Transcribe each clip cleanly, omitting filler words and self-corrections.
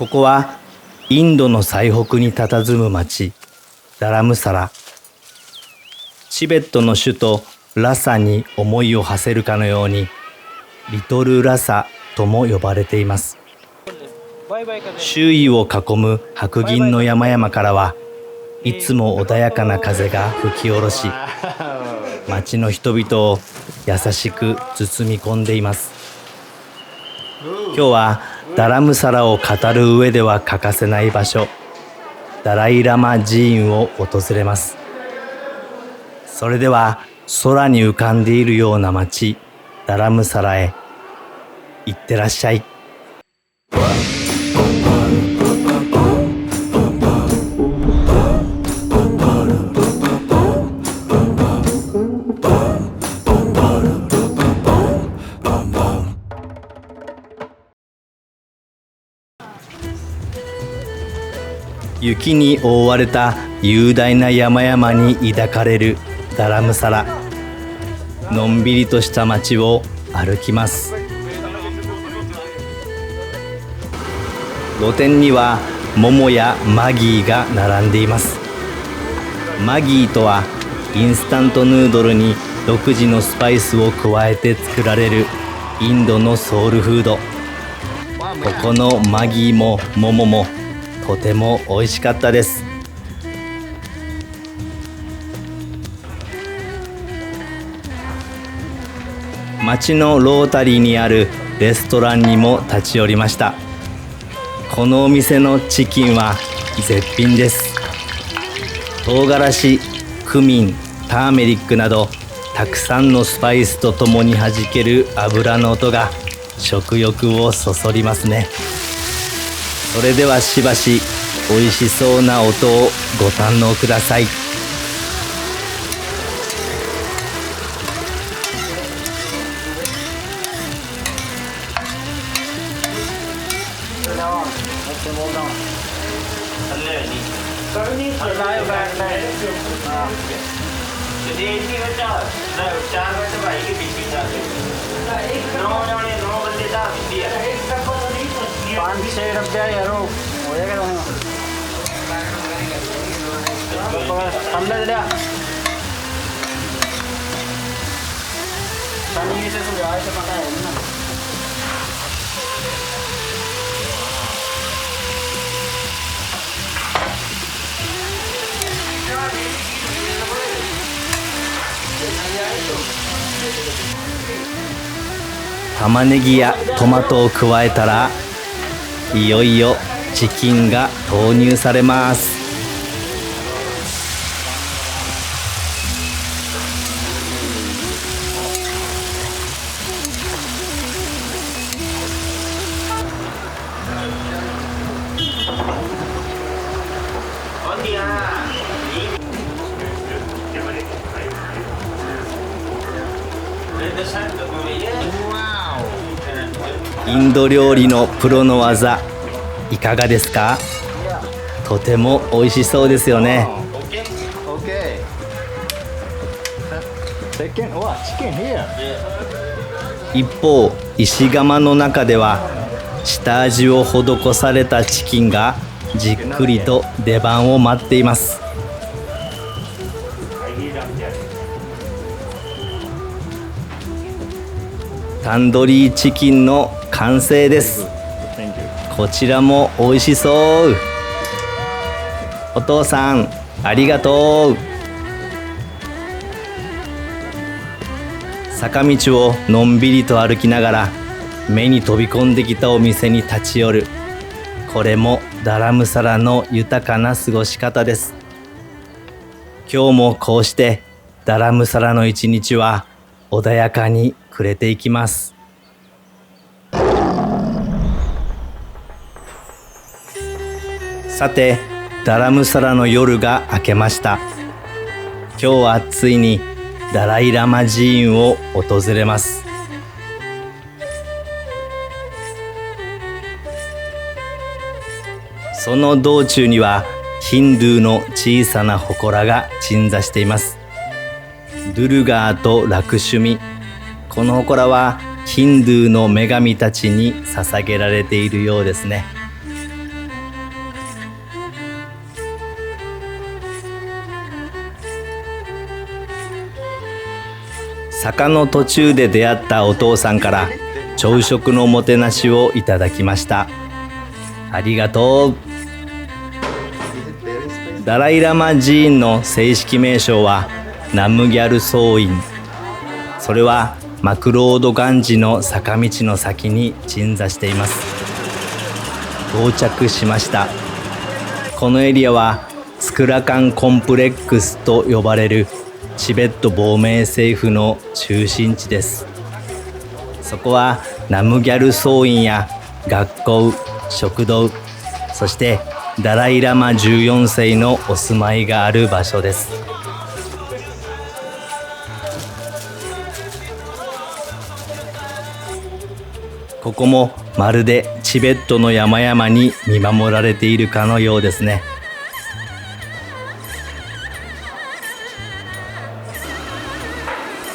ここはインドの最北に佇む町ダラムサラ。チベットの首都ラサに思いを馳せるかのようにリトルラサとも呼ばれています。周囲を囲む白銀の山々からはいつも穏やかな風が吹き下ろし、町の人々を優しく包み込んでいます。今日はダラムサラを語る上では欠かせない場所、ダライラマ寺院を訪れます。それでは空に浮かんでいるような町ダラムサラへ行ってらっしゃい。雪に覆われた雄大な山々に抱かれるダラムサラ。のんびりとした街を歩きます。露店にはモモやマギーが並んでいます。マギーとはインスタントヌードルに独自のスパイスを加えて作られるインドのソウルフード。ここのマギーもモモもとても美味しかったです。町のロータリーにあるレストランにも立ち寄りました。このお店のチキンは絶品です。唐辛子、クミン、ターメリックなどたくさんのスパイスとともに弾ける油の音が食欲をそそりますね。それではしばし美味しそうな音をご堪能ください。玉ねぎやトマトを加えたらいよいよチキンが投入されます。インド料理のプロの技いかがですか？とても美味しそうですよね。一方、石窯の中では下味を施されたチキンがじっくりと出番を待っています。タンドリーチキンの完成です。こちらも美味しそう。お父さんありがとう。坂道をのんびりと歩きながら目に飛び込んできたお店に立ち寄る。これもダラムサラの豊かな過ごし方です。今日もこうしてダラムサラの一日は穏やかに暮れていきます。さて、ダラムサラの夜が明けました。今日はついにダライラマ寺院を訪れます。その道中にはヒンドゥーの小さな祠が鎮座しています。ドゥルガーとラクシュミ。この祠はヒンドゥーの女神たちに捧げられているようですね。坂の途中で出会ったお父さんから朝食のもてなしをいただきました。ありがとう。ダライラマ寺院の正式名称はナムギャル総院。それはマクロードガンジの坂道の先に鎮座しています。到着しました。このエリアはスクラカンコンプレックスと呼ばれるチベット亡命政府の中心地です。そこはナムギャル総院や学校、食堂、そしてダライラマ14世のお住まいがある場所です。ここもまるでチベットの山々に見守られているかのようですね。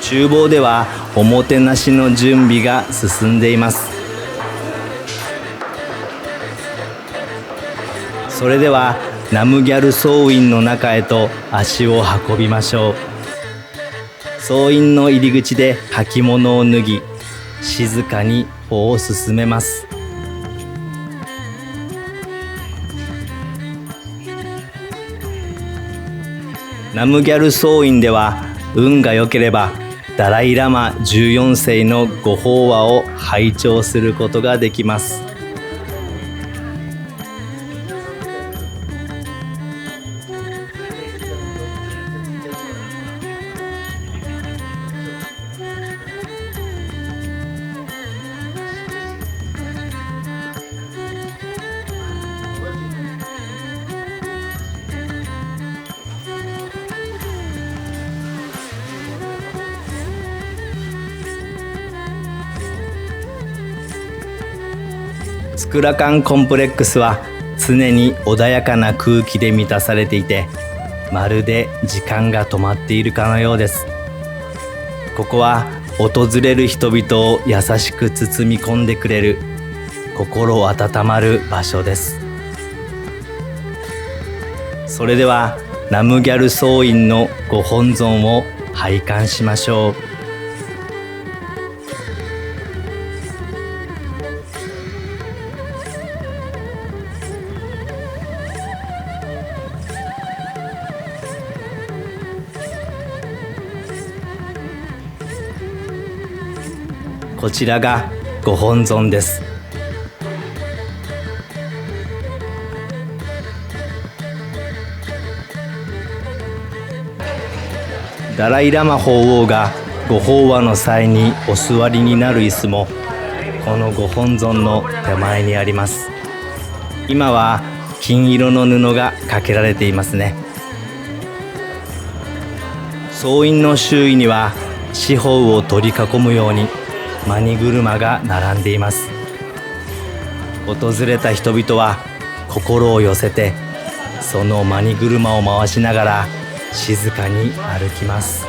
厨房ではおもてなしの準備が進んでいます。それではナムギャル総院の中へと足を運びましょう。総院の入り口で履物を脱ぎ、静かに歩を進めます。ナムギャル総院では運が良ければダライラマ14世のご法話を拝聴することができます。スクラカンコンプレックスは常に穏やかな空気で満たされていて、まるで時間が止まっているかのようです。ここは訪れる人々を優しく包み込んでくれる心温まる場所です。それではナムギャル総院のご本尊を拝観しましょう。こちらがご本尊です。ダライラマ法王がご法話の際にお座りになる椅子もこのご本尊の手前にあります。今は金色の布がかけられていますね。総院の周囲には四方を取り囲むようにマニ車が並んでいます。訪れた人々は心を寄せてそのマニ車を回しながら静かに歩きます。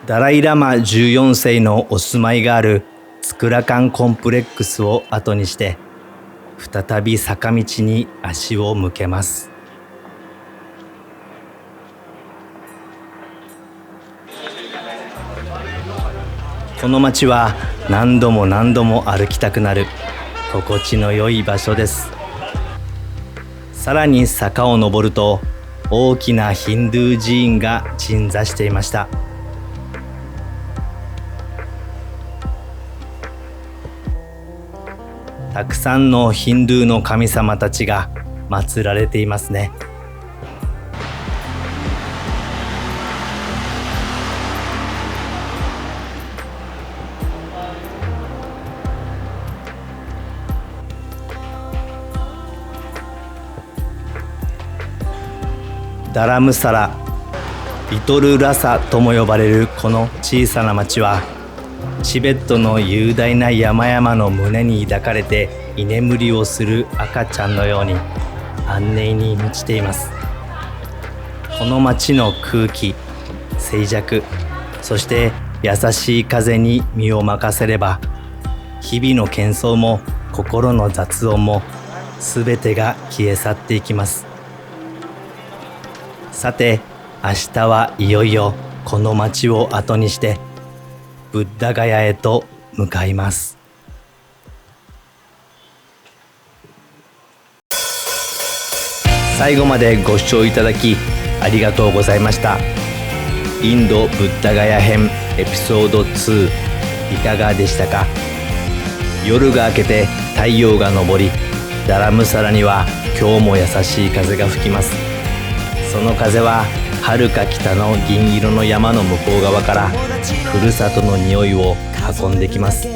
ダライラマ14世のお住まいがあるスクラカンコンプレックスを後にして再び坂道に足を向けます。この街は何度も何度も歩きたくなる心地の良い場所です。さらに坂を登ると大きなヒンドゥー寺院が鎮座していました。たくさんのヒンドゥーの神様たちが祀られていますね。ダラムサラ、リトルラサとも呼ばれるこの小さな町はチベットの雄大な山々の胸に抱かれて居眠りをする赤ちゃんのように安寧に満ちています。この町の空気、静寂、そして優しい風に身を任せれば、日々の喧騒も心の雑音もすべてが消え去っていきます。さて、明日はいよいよこの街を後にしてブッダガヤへと向かいます。最後までご視聴いただきありがとうございました。インドブッダガヤ編エピソード2いかがでしたか？夜が明けて太陽が昇り、ダラムサラには今日も優しい風が吹きます。その風は遥か北の銀色の山の向こう側からふるさとの匂いを運んできます。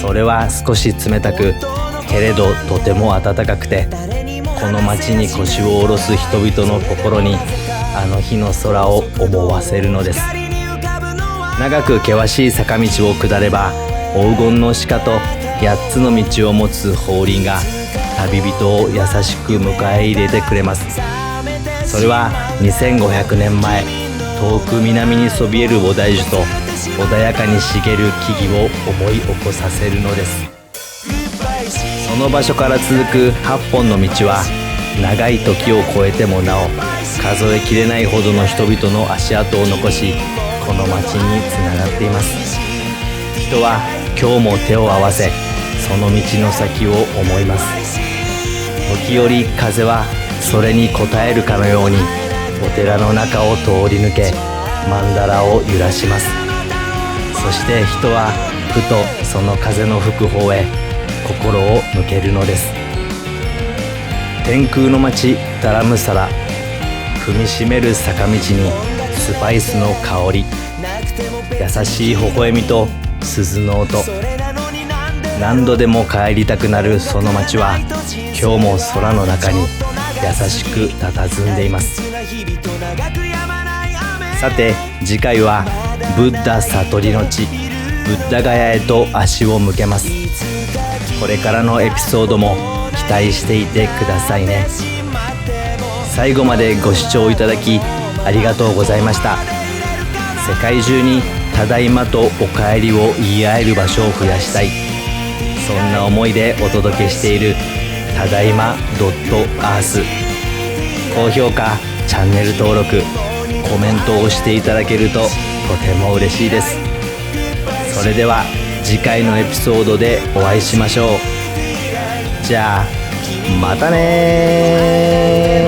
それは少し冷たく、けれどとても暖かくて、この街に腰を下ろす人々の心にあの日の空を思わせるのです。長く険しい坂道を下れば、黄金の鹿と8つの道を持つ法輪が旅人を優しく迎え入れてくれます。それは2500年前、遠く南にそびえる菩提樹と穏やかに茂る木々を思い起こさせるのです。その場所から続く8本の道は、長い時を超えてもなお数えきれないほどの人々の足跡を残し、この町につながっています。人は今日も手を合わせ、その道の先を思います。時折風はそれに応えるかのようにお寺の中を通り抜け、曼荼羅を揺らします。そして人はふとその風の吹く方へ心を向けるのです。天空の町ダラムサラ、踏みしめる坂道にスパイスの香り、優しい微笑みと鈴の音、何度でも帰りたくなるその街は今日も空の中に優しく佇んでいます。さて次回はブッダ悟りの地ブッダガヤへと足を向けます。これからのエピソードも期待していてくださいね。最後までご視聴いただきありがとうございました。世界中にただいまとおかえりを言い合える場所を増やしたい、そんな思いでお届けしているただいま.earth、 高評価、チャンネル登録、コメントをしていただけるととても嬉しいです。それでは次回のエピソードでお会いしましょう。じゃあまたね。